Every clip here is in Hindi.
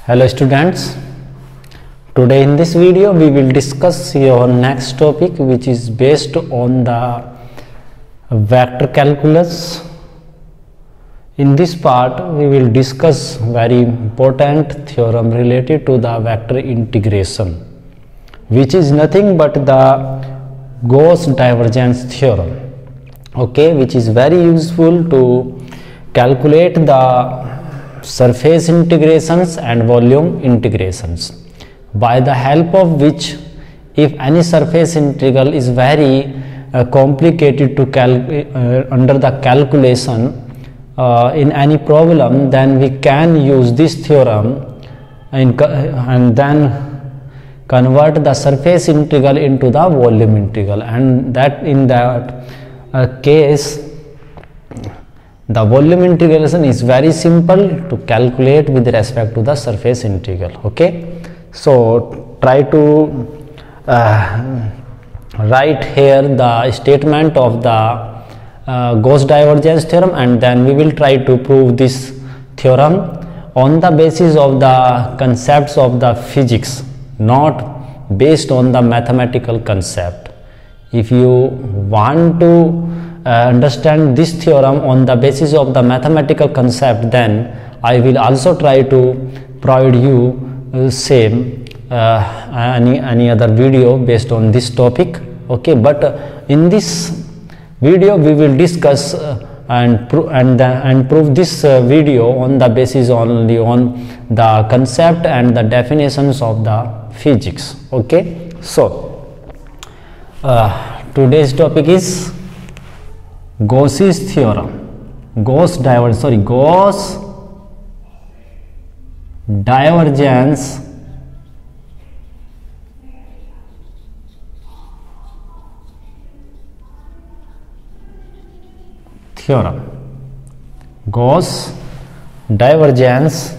Hello students, today in this video we will discuss your next topic which is based on the vector calculus. In this part we will discuss very important theorem related to the vector integration, which is nothing but the Gauss divergence theorem, okay, which is very useful to calculate the surface integrations and volume integrations, by the help of which if any surface integral is very complicated to under the calculation in any problem, then we can use this theorem and then convert the surface integral into the volume integral, and that in that case the volume integration is very simple to calculate with respect to the surface integral. Okay, so try to write here the statement of the Gauss divergence theorem, and then we will try to prove this theorem on the basis of the concepts of the physics, not based on the mathematical concept. If you want to understand this theorem on the basis of the mathematical concept, then I will also try to provide you same any other video based on this topic. Okay, but in this video we will discuss and prove this video on the basis only on the concept and the definitions of the physics. Okay, so today's topic is Gauss's theorem, Gauss divergence theorem, Gauss divergence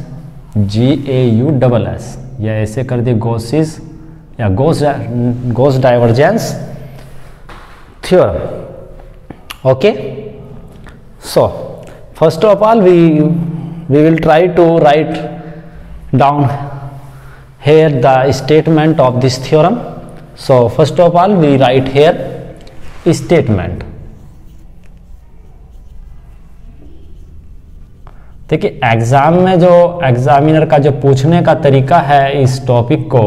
GAUSS, या ऐसे कर दे Gauss's या Gauss divergence theorem. Okay, so first of all we will try to write down here the statement of this theorem. So first of all we write here statement. देखिए एग्जाम में जो एग्जामिनर का जो पूछने का तरीका है इस टॉपिक को,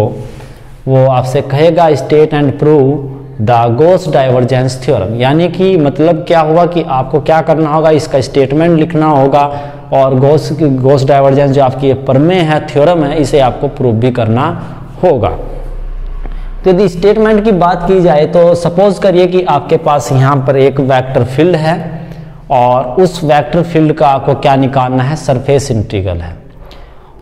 वो आपसे कहेगा state and prove the Gauss divergence theorem, यानी कि मतलब क्या हुआ कि आपको क्या करना होगा, इसका स्टेटमेंट लिखना होगा और गॉस डाइवर्जेंस जो आपकी प्रमेय है, थ्योरम है, इसे आपको प्रूव भी करना होगा. तो यदि स्टेटमेंट की बात की जाए तो सपोज करिए कि आपके पास यहाँ पर एक वेक्टर फील्ड है और उस वेक्टर फील्ड का आपको क्या निकालना है, सरफेस इंटीग्रल है.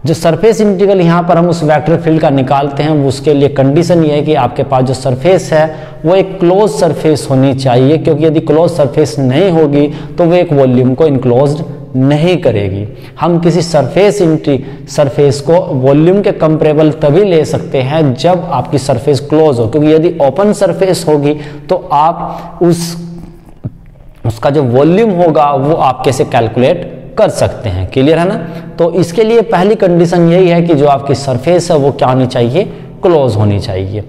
जो सरफेस इंटीग्रल यहाँ पर हम उस वेक्टर फील्ड का निकालते हैं, उसके लिए कंडीशन ये है कि आपके पास जो सरफेस है वो एक क्लोज सरफेस होनी चाहिए, क्योंकि यदि क्लोज सरफेस नहीं होगी तो वो एक वॉल्यूम को इनक्लोज नहीं करेगी. हम किसी सरफेस को वॉल्यूम के कंपेरेबल तभी ले सकते हैं जब आपकी सरफेस क्लोज हो, क्योंकि यदि ओपन सरफेस होगी तो आप उसका जो वॉल्यूम होगा वो आप कैसे कैलकुलेट कर सकते हैं. क्लियर है ना. तो इसके लिए पहली कंडीशन यही है कि जो आपकी सरफेस है वो क्या होनी चाहिए, क्लोज होनी चाहिए.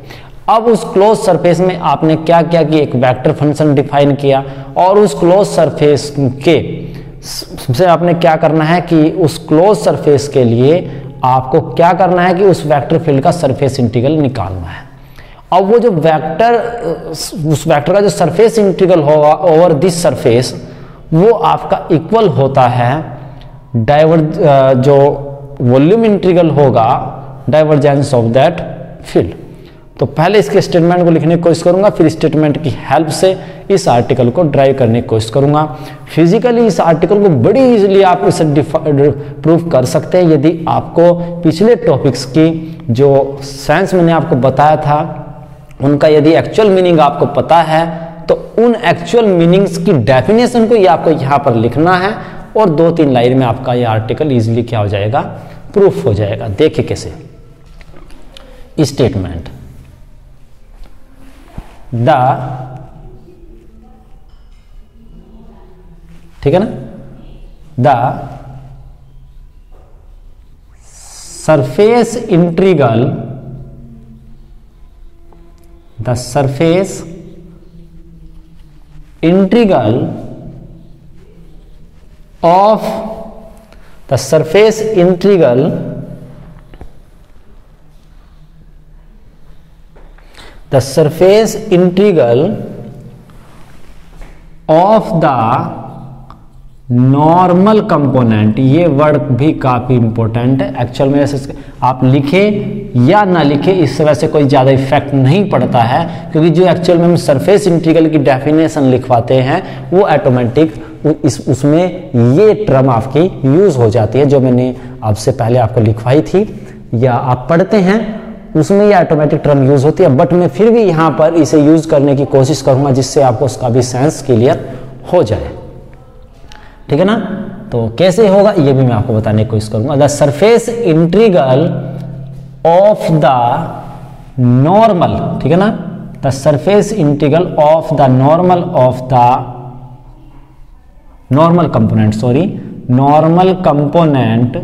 अब उस क्लोज सरफेस में आपने क्या किया कि एक वेक्टर फंक्शन डिफाइन किया, और उस क्लोज सरफेस के से आपने क्या करना है कि उस क्लोज सरफेस के लिए आपको क्या करना है कि उस वेक्टर फील्ड का सरफेस इंटीग्रल निकालना है. अब वो जो उस वेक्टर का जो सरफेस इंटीग्रल होगा ओवर दिस सरफेस, वो आपका इक्वल होता है जो वॉल्यूम इंटीग्रल होगा डाइवर्जेंस ऑफ दैट फील्ड. तो पहले इसके स्टेटमेंट को लिखने की कोशिश करूंगा, फिर स्टेटमेंट की हेल्प से इस आर्टिकल को ड्राइव करने की कोशिश करूंगा. फिजिकली इस आर्टिकल को बड़ी इजीली आप इसे प्रूव कर सकते हैं यदि आपको पिछले टॉपिक्स की जो साइंस मैंने आपको बताया था उनका यदि एक्चुअल मीनिंग आपको पता है तो उन एक्चुअल मीनिंग्स की डेफिनेशन को ये आपको यहाँ पर लिखना है, और 2-3 लाइन में आपका ये आर्टिकल इजीली क्या हो जाएगा, प्रूफ हो जाएगा. देखिए कैसे. स्टेटमेंट द, ठीक है ना, the surface integral, the surface integral of the surface integral the surface integral of the normal component. ये वर्ड भी काफी इंपॉर्टेंट है एक्चुअल में। वैसे आप लिखे या ना लिखे इससे वैसे कोई ज्यादा इफेक्ट नहीं पड़ता है, क्योंकि जो एक्चुअल में हम सरफेस इंटीग्रल की डेफिनेशन लिखवाते हैं वो ऑटोमेटिक उसमें ये टर्म आपकी यूज हो जाती है, जो मैंने आपसे पहले आपको लिखवाई थी या आप पढ़ते हैं उसमें ये ऑटोमेटिक टर्म यूज होती है। बट मैं फिर भी यहाँ पर इसे यूज करने की कोशिश करूंगा जिससे आपको उसका भी सेंस क्लियर हो जाए, ठीक है ना। तो कैसे होगा ये भी मैं आपको बताने की कोशिश करूंगा। The surface integral of the normal, ठीक है ना, the surface integral of the normal of the normal component, sorry normal component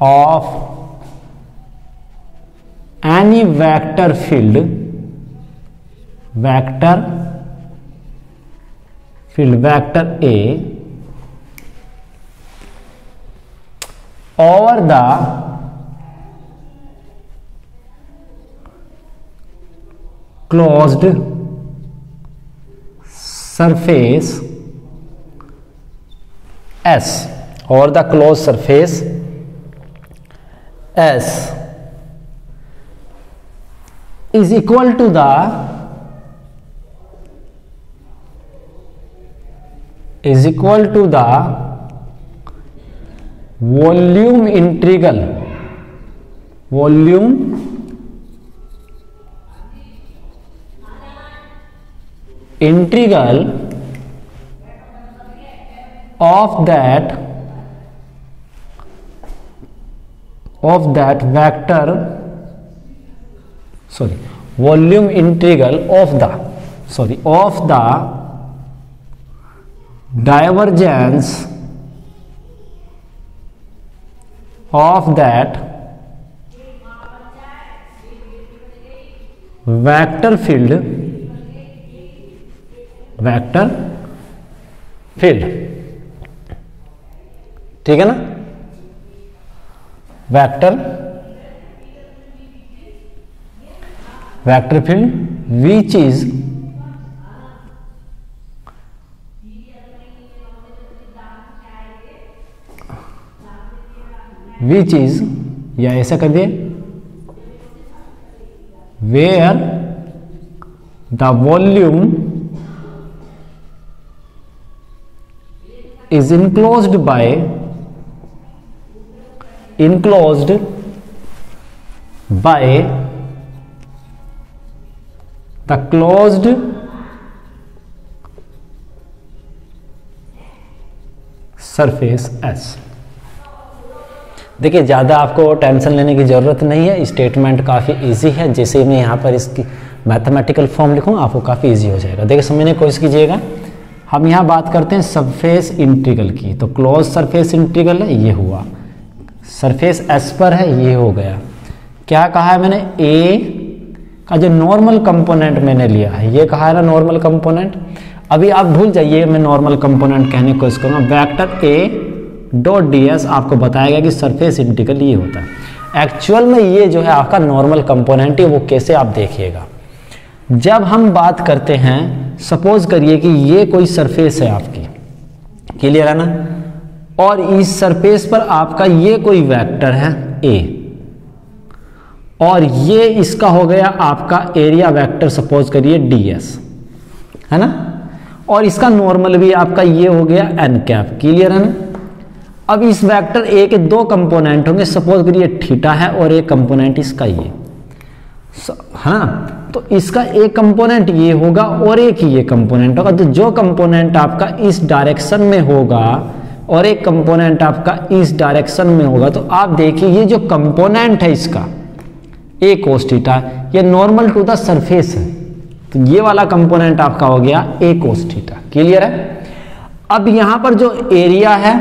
of any vector field vector A over the closed surface S, or the closed surface S is equal to the volume integral of that vector, sorry, volume integral of the divergence of that vector field, ठीक है ना, वेक्टर फील्ड which is या ऐसा कर दिए where the volume is enclosed by the closed surface S। देखिए ज़्यादा आपको टेंशन लेने की ज़रूरत नहीं है, स्टेटमेंट काफ़ी इजी है। जैसे मैं यहाँ पर इसकी मैथमेटिकल फॉर्म लिखूँ आपको काफ़ी इजी हो जाएगा। देखिए समझने की कोशिश कीजिएगा। हम यहाँ बात करते हैं सरफेस इंटीग्रल की, तो क्लोज सरफेस इंटीग्रल है, ये हुआ। सरफेस एस पर है, ये हो गया। क्या कहा है मैंने, ए का जो नॉर्मल कंपोनेंट मैंने लिया है, ये कहा है ना नॉर्मल कंपोनेंट। अभी आप भूल जाइए मैं नॉर्मल कंपोनेंट कहने की कोशिश करूँगा। वेक्टर ए डॉट ds आपको बताएगा कि सरफेस इंटीग्रल ये होता है। एक्चुअल में ये जो है आपका नॉर्मल कंपोनेंट है, वो कैसे आप देखिएगा। जब हम बात करते हैं, सपोज करिए कि ये कोई सरफेस है आपकी, क्लियर है ना, और इस सरफेस पर आपका ये कोई वेक्टर है a, और ये इसका हो गया आपका एरिया वेक्टर, सपोज करिए ds, है ना, और इसका नॉर्मल भी आपका ये हो गया n कैप, क्लियर है ना। अब इस वेक्टर ए के दो कंपोनेंट होंगे, सपोज करिए थीटा है और एक कंपोनेंट इसका ये, हाँ, तो इसका एक कंपोनेंट ये होगा और एक ये कंपोनेंट होगा। तो जो कंपोनेंट आपका इस डायरेक्शन में होगा और एक कंपोनेंट आपका इस डायरेक्शन में होगा, तो आप देखिए ये जो कंपोनेंट है इसका ए कोस थीटा, ये नॉर्मल टू द सरफेस है, तो ये वाला कंपोनेंट आपका हो गया ए कोस थीटा, क्लियर है। अब यहां पर जो एरिया है,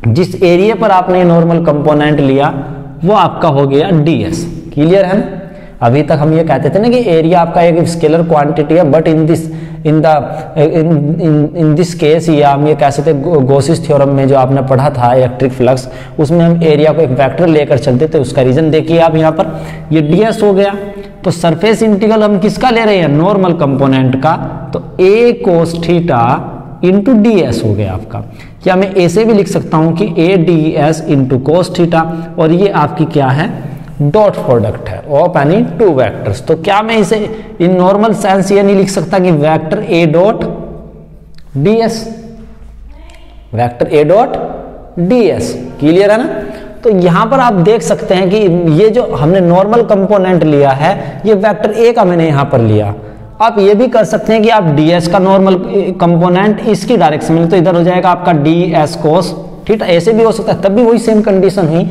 जिस एरिया पर आपने नॉर्मल कंपोनेंट लिया वो आपका हो गया ds। क्लियर है ना? अभी तक हम ये कहते थे ना कि एरिया आपका एक स्केलर क्वांटिटी है, बट इन दिस केस, या हम ये कह सकते हैं गॉसिस थ्योरम में जो आपने पढ़ा था इलेक्ट्रिक फ्लक्स, उसमें हम एरिया को एक वेक्टर लेकर चलते थे। उसका रीजन देखिए आप यहाँ पर, ये ds हो गया। तो सरफेस इंटीग्रल हम किसका ले रहे हैं? नॉर्मल कंपोनेंट का। तो a cos theta into ds हो गया आपका। क्या मैं ऐसे भी लिख सकता हूं कि a ds into cos theta, और ये आपकी क्या है? डॉट प्रोडक्ट है ऑफ एनी टू वेक्टर्स। तो क्या मैं इसे इन नॉर्मल सेंस ये नहीं लिख सकता कि vector a dot ds, vector a dot ds? Clear है ना? तो यहां पर आप देख सकते हैं कि ये जो हमने नॉर्मल कंपोनेंट लिया है, ये वेक्टर a का मैंने यहां पर लिया। आप ये भी कर सकते हैं कि आप ds का नॉर्मल कंपोनेंट इसकी डायरेक्शन में, तो इधर हो जाएगा आपका ds कोस थीटा। ऐसे भी हो सकता है, तब भी वही सेम कंडीशन हुई।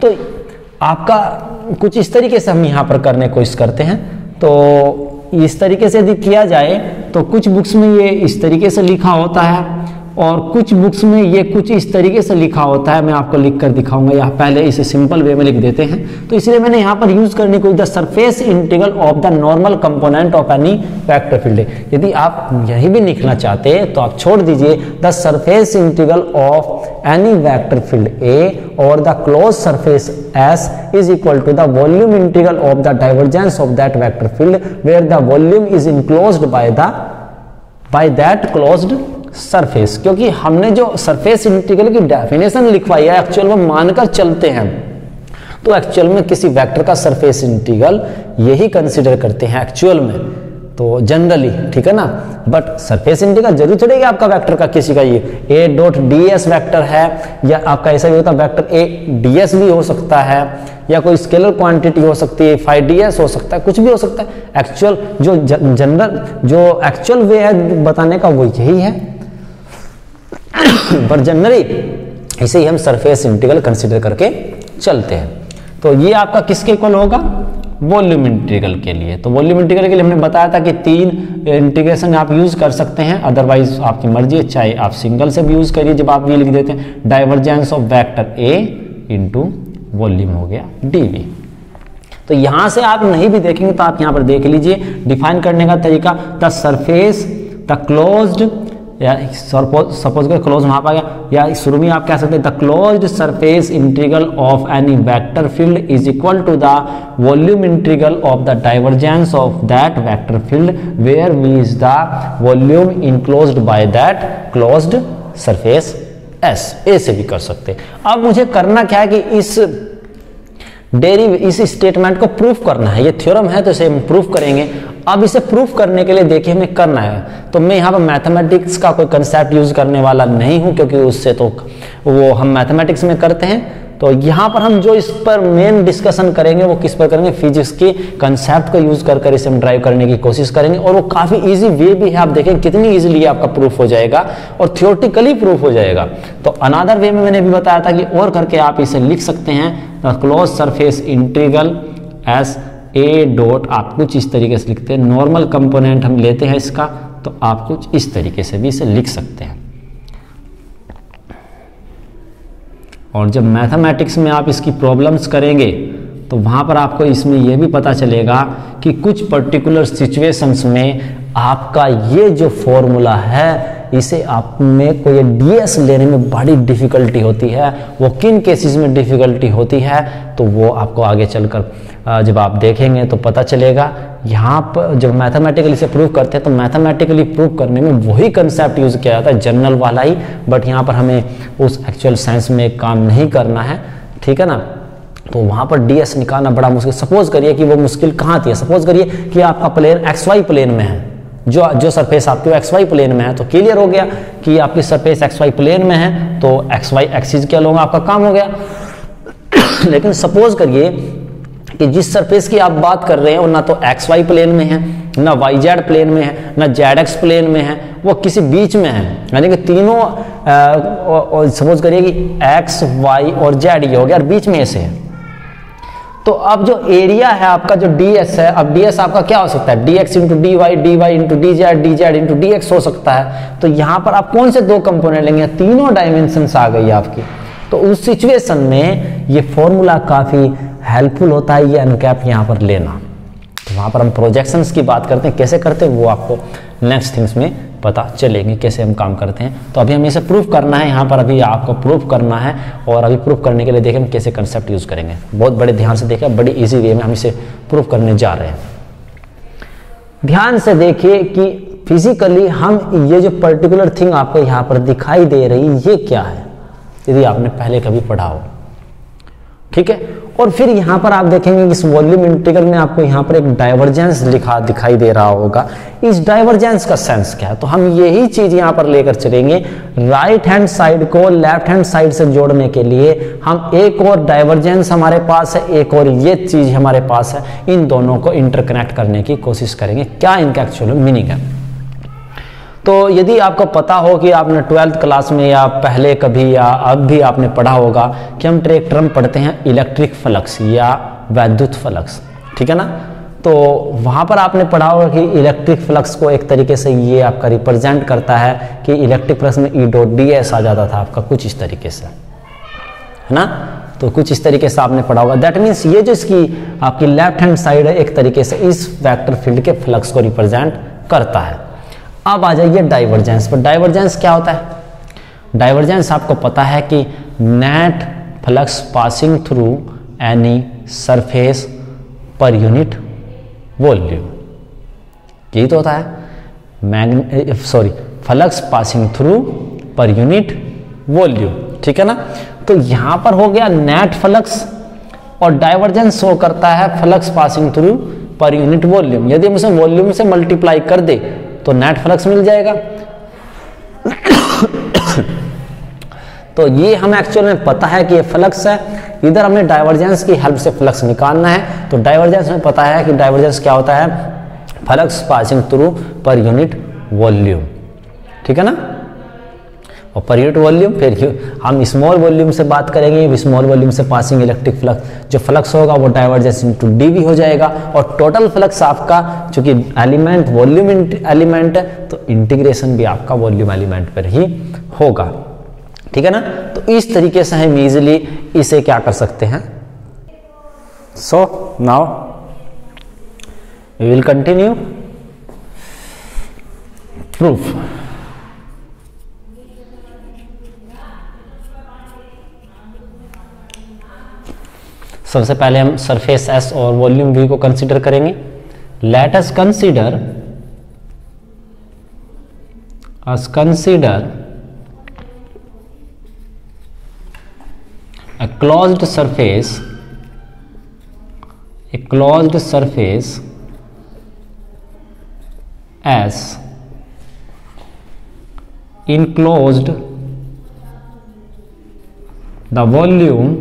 तो आपका कुछ इस तरीके से हम यहाँ पर करने की कोशिश करते हैं। तो इस तरीके से यदि किया जाए तो कुछ बुक्स में ये इस तरीके से लिखा होता है, और कुछ बुक्स में ये कुछ इस तरीके से लिखा होता है। मैं आपको लिख कर दिखाऊंगा, यहाँ पहले इसे सिंपल वे में लिख देते हैं। तो इसलिए मैंने यहाँ पर यूज करने को the surface integral of the normal component of any vector field. यदि आप यही भी लिखना चाहते हैं तो आप छोड़ दीजिए the surface integral of any vector field A और the close surface S is equal to the volume integral of the divergence of that vector field where the volume is enclosed by that closed surface. क्योंकि हमने जो सरफेस इंटीग्रल की डेफिनेशन लिखवाई है, एक्चुअल में मानकर चलते हैं, तो एक्चुअल में किसी वेक्टर का सरफेस इंटीग्रल यही कंसीडर करते हैं एक्चुअल में, तो जनरली, ठीक है ना। बट सरफेस इंटीग्रल जरूर थोड़ी आपका वेक्टर का किसी का ये a डॉट ds वेक्टर है, या आपका ऐसा भी होता है वेक्टर a ds भी हो सकता है, या कोई स्केलर क्वांटिटी हो सकती है, phi ds हो सकता है, कुछ भी हो सकता है। एक्चुअल जो जनरल जो एक्चुअल वे है बताने का वो यही है, पर जनरली इसे ही हम सरफेस इंटीग्रल कंसीडर करके चलते हैं। तो ये आपका किसके इक्वल होगा? वॉल्यूम इंटीग्रल के लिए। तो वॉल्यूम इंटीग्रल के लिए हमने बताया था कि 3 इंटीग्रेशन आप यूज कर सकते हैं, अदरवाइज आपकी मर्जी है, चाहे आप सिंगल से भी यूज करिए। जब आप ये लिख देते हैं divergence of vector A into volume हो गया dv। तो यहां से आप नहीं भी देखेंगे तो आप यहां पर देख लीजिए डिफाइन करने का तरीका, द सरफेस द क्लोज्ड, या सपोज कर क्लोज वहां पर आ गया, या शुरू में आप कह सकते हैं the closed surface integral of any vector field is equal to the volume integral of the divergence of that vector field where V is the volume enclosed by that closed surface S. ऐसे भी कर सकते हैं। अब मुझे करना क्या है कि इस स्टेटमेंट को प्रूफ करना है। ये थ्योरम है तो इसे हम प्रूफ करेंगे। अब इसे प्रूफ करने के लिए देखिए हमें करना है, तो मैं यहाँ पर मैथमेटिक्स का कोई कंसेप्ट यूज करने वाला नहीं हूँ, क्योंकि उससे तो वो हम मैथमेटिक्स में करते हैं। तो यहाँ पर हम जो इस पर मेन डिस्कशन करेंगे वो किस पर करेंगे? फिजिक्स के कंसेप्ट को यूज कर इसे हम ड्राइव करने की कोशिश करेंगे, और वो काफी इजी वे भी है। आप देखें कितनी इजीली आपका प्रूफ हो जाएगा और थियोरेटिकली प्रूफ हो जाएगा। तो अनदर वे में मैंने भी बताया था कि और करके आप इसे लिख सकते हैं the close surface integral S A dot, आप कुछ इस तरीके से लिखते हैं। नॉर्मल कंपोनेंट हम लेते हैं इसका, तो आप कुछ इस तरीके से भी इसे लिख सकते हैं। और जब मैथमेटिक्स में आप इसकी प्रॉब्लम्स करेंगे तो वहाँ पर आपको इसमें यह भी पता चलेगा कि कुछ पर्टिकुलर सिचुएशंस में आपका ये जो फॉर्मूला है इसे आप में कोई ds लेने में बड़ी डिफिकल्टी होती है। वो किन केसेस में डिफिकल्टी होती है तो वो आपको आगे चलकर जब आप देखेंगे तो पता चलेगा। यहाँ पर जब मैथमेटिकली से प्रूव करते हैं तो मैथमेटिकली प्रूव करने में वही कंसेप्ट यूज किया जाता है, जनरल वाला ही, बट यहाँ पर हमें उस एक्चुअल साइंस में काम नहीं करना है, ठीक है ना। तो वहाँ पर ds निकालना बड़ा मुश्किल। सपोज करिए कि वो मुश्किल कहाँ थी, सपोज करिए कि आपका प्लेन xy प्लेन में है, जो सरफेस आपकी xy प्लेन में है, तो क्लियर हो गया कि आपकी सरफेस xy प्लेन में है तो xy एक्सिस क्या लूंगा, आपका काम हो गया। लेकिन सपोज करिए कि जिस सरफेस की आप बात कर रहे हैं वो ना तो xy प्लेन में है, ना yz प्लेन में है, ना zx प्लेन में है, वो किसी बीच में है, यानी कि तीनों सपोज करिए कि x y और z ये हो गया और बीच में ऐसे है। तो अब जो एरिया है आपका जो ds है, अब ds आपका क्या हो सकता है, dx into dy, dy into dz, dz into dx हो सकता है। तो यहां पर आप कौन से दो कंपोनेंट लेंगे, तीनों डायमेंशंस आ गई आपकी। तो उस सिचुएशन में ये फॉर्मूला काफी हेल्पफुल होता है, ये अनकैप यहां पर लेना। तो वहां पर हम प्रोजेक्शंस की बात करते हैं, कैसे करते हैं वो आपको नेक्स्ट थिंग्स में पता चलेंगे कैसे हम काम करते हैं। तो अभी हमें इसे प्रूफ करना है, यहाँ पर अभी आपको प्रूफ करना है, और अभी प्रूफ करने के लिए देखें हम कैसे कंसेप्ट यूज करेंगे। बहुत बड़े ध्यान से देखें, बड़ी इजी वे में हम इसे प्रूफ करने जा रहे हैं। ध्यान से देखिए कि फिजिकली हम ये जो पर्टिकुलर थिंग आपको यहाँ पर दिखाई दे रही ये क्या है, यदि आपने पहले कभी पढ़ा हो, ठीक है। और फिर यहाँ पर आप देखेंगे कि इस वॉल्यूम इंटीग्रल में आपको यहाँ पर एक डाइवर्जेंस लिखा दिखाई दे रहा होगा। इस डाइवर्जेंस का सेंस क्या है, तो हम यही चीज यहाँ पर लेकर चलेंगे। राइट हैंड साइड को लेफ्ट हैंड साइड से जोड़ने के लिए हम एक और डाइवर्जेंस हमारे पास है, एक और ये चीज हमारे पास है, इन दोनों को इंटरकनेक्ट करने की कोशिश करेंगे, क्या इनका एक्चुअल मीनिंग है। तो यदि आपको पता हो कि आपने 12th क्लास में या पहले कभी या अब भी आपने पढ़ा होगा कि हम एक टर्म पढ़ते हैं इलेक्ट्रिक फ्लक्स या वैद्युत फ्लक्स, ठीक है ना। तो वहाँ पर आपने पढ़ा होगा कि इलेक्ट्रिक फ्लक्स को एक तरीके से ये आपका रिप्रेजेंट करता है कि इलेक्ट्रिक फ्लक्स में ई डॉट डी एस आ जाता था आपका कुछ इस तरीके से, है ना। तो कुछ इस तरीके से आपने पढ़ा होगा। दैट मीन्स ये जो इसकी आपकी लेफ्ट हैंड साइड है एक तरीके से इस वेक्टर फील्ड के फ्लक्स को रिप्रेजेंट करता है। अब आ जाइए डाइवर्जेंस पर। डाइवर्जेंस क्या होता है, डाइवर्जेंस आपको पता है कि net flux passing through any surface पर यूनिट वॉल्यूम, यही तो होता है फ्लक्स पासिंग थ्रू पर यूनिट वॉल्यूम, ठीक है ना। तो यहां पर हो गया नेट फ्लक्स और डाइवर्जेंस शो करता है फ्लक्स पासिंग थ्रू पर यूनिट वॉल्यूम। यदि हम उसे वॉल्यूम से मल्टीप्लाई कर दे तो नेट फ्लक्स मिल जाएगा। तो ये हमें एक्चुअल में पता है कि ये फ्लक्स है, इधर हमें डाइवर्जेंस की हेल्प से फ्लक्स निकालना है। तो डाइवर्जेंस में पता है कि डाइवर्जेंस क्या होता है, फ्लक्स पासिंग थ्रू पर यूनिट वॉल्यूम, ठीक है ना। और पर यूनिट वॉल्यूम फिर हम स्मॉल वॉल्यूम से बात करेंगे, स्मॉल वॉल्यूम से पासिंग इलेक्ट्रिक फ्लक्स, जो फ्लक्स होगा वो डाइवर्जेंस इनटू डीवी हो जाएगा। और टोटल फ्लक्स आपका चूंकि एलिमेंट वॉल्यूम एलिमेंट है तो इंटीग्रेशन भी आपका वॉल्यूम एलिमेंट पर ही होगा, ठीक है ना। तो इस तरीके से हम इजीली इसे क्या कर सकते हैं। So now we will continue proof. सबसे पहले हम सरफेस एस और वॉल्यूम वी को कंसीडर करेंगे। Let us consider a closed surface S enclosed the volume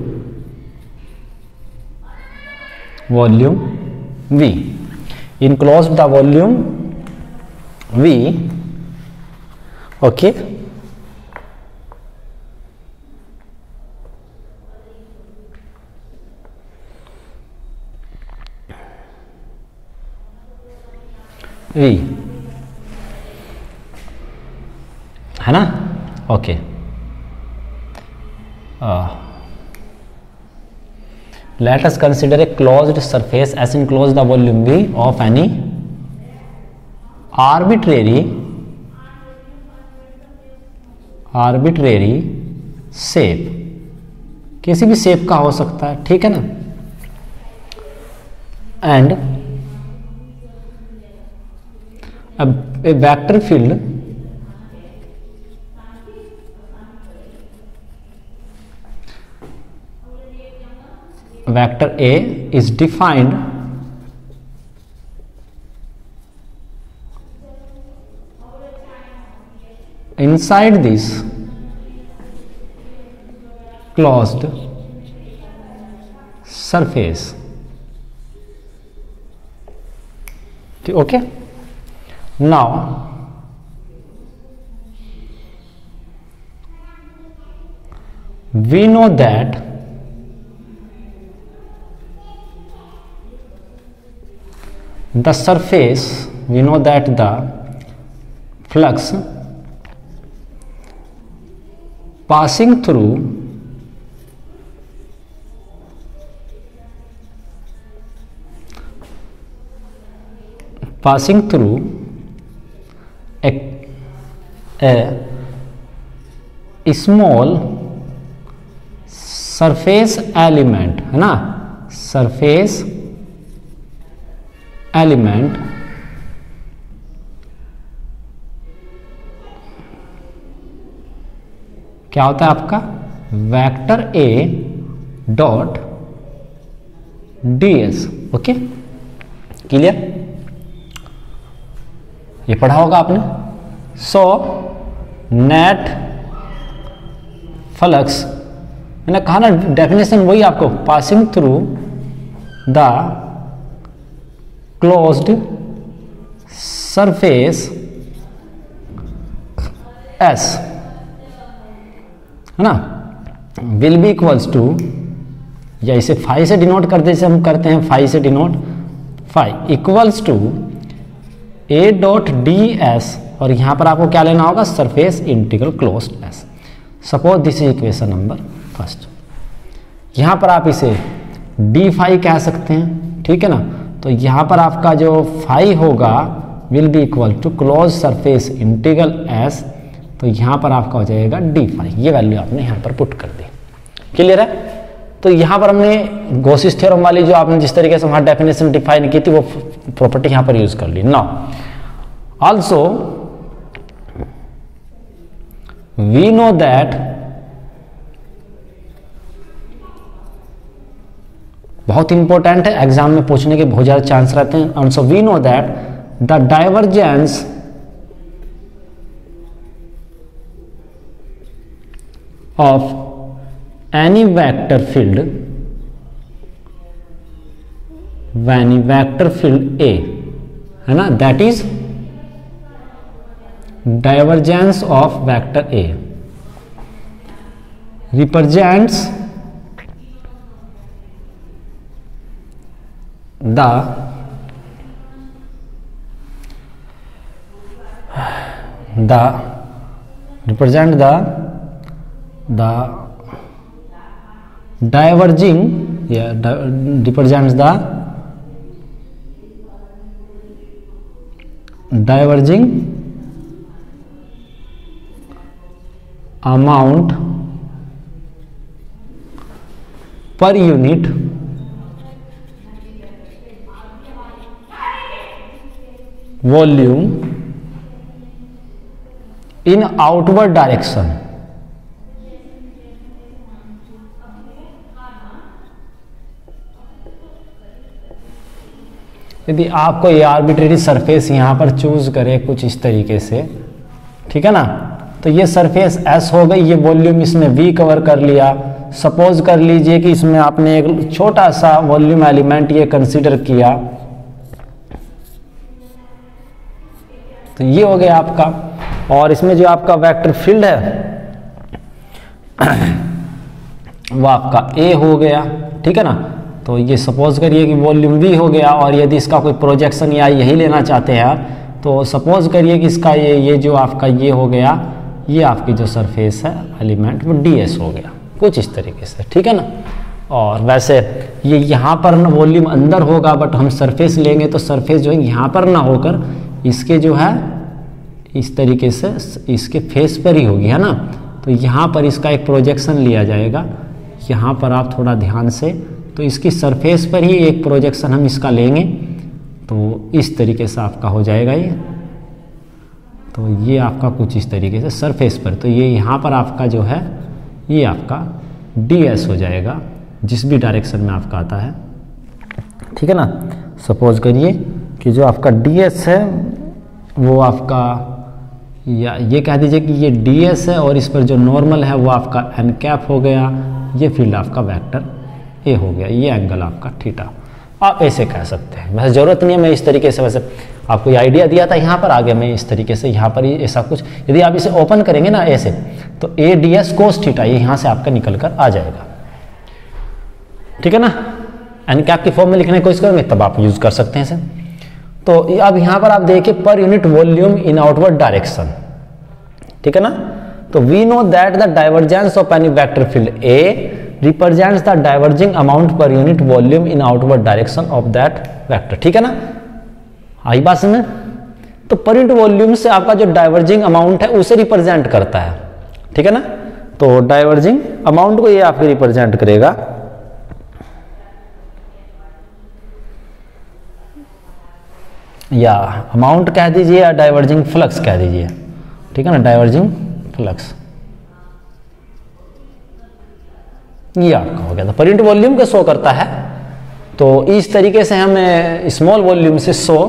V, enclosed the volume V, okay. V है ना, okay. Let us consider a closed surface S enclose the volume V of any arbitrary shape, किसी भी शेप का हो सकता है, ठीक है ना। एंड अब A vector field vector A is defined inside this closed surface, okay. Now we know that the surface, we know that the flux passing through a small surface element, है ना, surface element क्या होता है आपका vector A dot ds। Okay, clear, ये पढ़ा होगा आपने। सो नेट फ्लक्स, मैंने कहा ना डेफिनेशन वही आपको, passing through the closed surface S, है ना, विल बी इक्वल्स टू, या इसे फाई से डिनोट करते जैसे हम करते हैं, फाई से denote, phi equals to A dot d S, और यहां पर आपको क्या लेना होगा, surface integral closed S. Suppose this is equation number first, यहां पर आप इसे डी फाई कह सकते हैं, ठीक है ना। तो यहां पर आपका जो फाई होगा will be equal to close surface integral S, तो यहां पर आपका हो जाएगा डी फाई, ये वैल्यू आपने यहां पर पुट कर दी। क्लियर है। तो यहां पर हमने गॉसिस थ्योरम वाली जो आपने जिस तरीके से वहां डेफिनेशन डिफाइन की थी वो प्रॉपर्टी यहां पर यूज कर ली। Now also we know that, बहुत इंपॉर्टेंट है, एग्जाम में पूछने के बहुत ज्यादा चांस रहते हैं। Also we know that the divergence of any vector field, when vector field A, है ना, that is divergence of vector A represents the represent the diverging, represents the diverging amount per unit volume in outward direction। यदि आपको ये आर्बिट्रेरी सरफेस यहाँ पर चूज करे कुछ इस तरीके से, ठीक है ना, तो ये सरफेस एस हो गई, ये वॉल्यूम इसमें वी कवर कर लिया। सपोज कर लीजिए कि इसमें आपने एक छोटा सा वॉल्यूम एलिमेंट ये कंसीडर किया, तो ये हो गया आपका। और इसमें जो आपका वेक्टर फील्ड है वो आपका ए हो गया, ठीक है ना। तो ये सपोज करिए कि वॉल्यूम वी हो गया, और यदि इसका कोई प्रोजेक्शन या यही लेना चाहते हैं आप, तो सपोज करिए कि इसका ये जो आपका ये हो गया, ये आपकी जो सरफेस है एलिमेंट वो ds हो गया, कुछ इस तरीके से, ठीक है ना। और वैसे ये यहाँ पर ना वॉल्यूम अंदर होगा, बट हम सरफेस लेंगे तो सरफेस जो है यहाँ पर ना होकर इसके जो है इस तरीके से इसके फेस पर ही होगी, है ना। तो यहाँ पर इसका एक प्रोजेक्शन लिया जाएगा, यहाँ पर आप थोड़ा ध्यान से, तो इसकी सरफेस पर ही एक प्रोजेक्शन हम इसका लेंगे, तो इस तरीके से आपका हो जाएगा ये। तो ये आपका कुछ इस तरीके से सरफेस पर, तो ये यहाँ पर आपका जो है ये आपका ds हो जाएगा, जिस भी डायरेक्शन में आपका आता है, ठीक है ना। सपोज करिए कि जो आपका ds है वो आपका, या ये कह दीजिए कि ये ds है, और इस पर जो नॉर्मल है वो आपका n कैप हो गया, ये फील्ड आपका वेक्टर ए हो गया, ये एंगल आपका थीटा, आप ऐसे कह सकते हैं। वैसे जरूरत नहीं है मैं इस तरीके से, वैसे आपको ये आइडिया दिया था यहाँ पर, आगे मैं इस तरीके से यहाँ पर ऐसा कुछ, यदि आप इसे ओपन करेंगे ना ऐसे, तो ए ds कोस थीटा ये यहाँ से आपका निकल कर आ जाएगा, ठीक है ना। एन कैप की फॉर्म में लिखने की कोशिश करेंगे तब आप यूज कर सकते हैं इसे। तो अब यहां पर आप देखिए per unit volume in outward direction, ठीक है ना। तो we know that the divergence of any vector field A represents the diverging amount per unit volume in outward direction of that vector, ठीक है ना। आई बात समझ। तो पर यूनिट वॉल्यूम से आपका जो डाइवर्जिंग अमाउंट है उसे रिप्रेजेंट करता है, ठीक है ना। तो डाइवर्जिंग अमाउंट को ये आपके रिप्रेजेंट करेगा। या अमाउंट कह दीजिए या डाइवर्जिंग फ्लक्स कह दीजिए, ठीक है ना, डाइवर्जिंग फ्लक्स ये आपका हो गया था। पर यूनिट वॉल्यूम के शो करता है। तो इस तरीके से हमें स्मॉल वॉल्यूम से show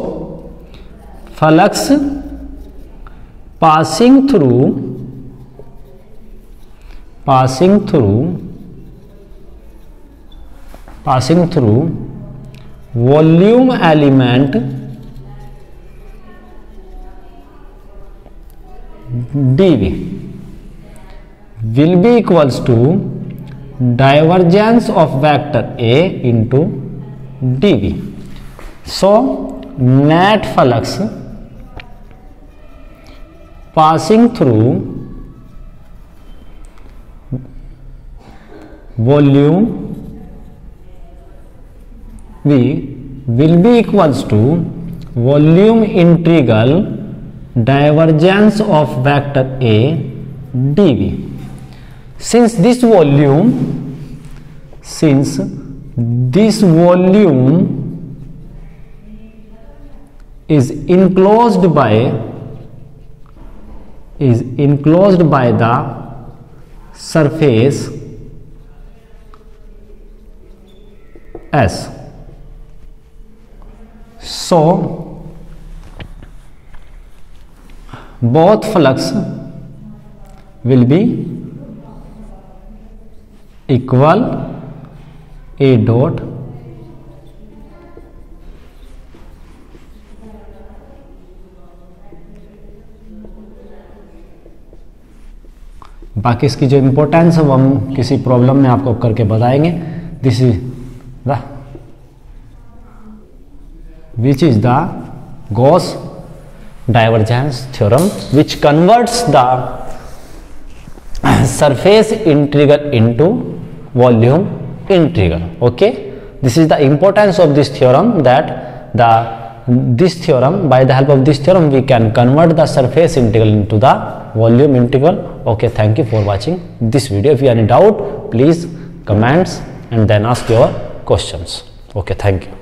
flux passing through volume element dV will be equals to divergence of vector A into dV. So net flux passing through volume V will be equals to volume integral divergence of vector A dV. Since this volume is enclosed by the surface S, so both flux will be equal A dot बाकी इसकी जो इम्पोर्टेंस है वो हम किसी प्रॉब्लम में आपको करके बताएंगे। This is the which is the Gauss divergence theorem which converts the surface integral into volume integral. Okay, this is the importance of this theorem, that this theorem, by the help of this theorem we can convert the surface integral into the volume integral. Okay, thank you for watching this video. If you have any doubt, please comments and then ask your questions. Okay, thank you.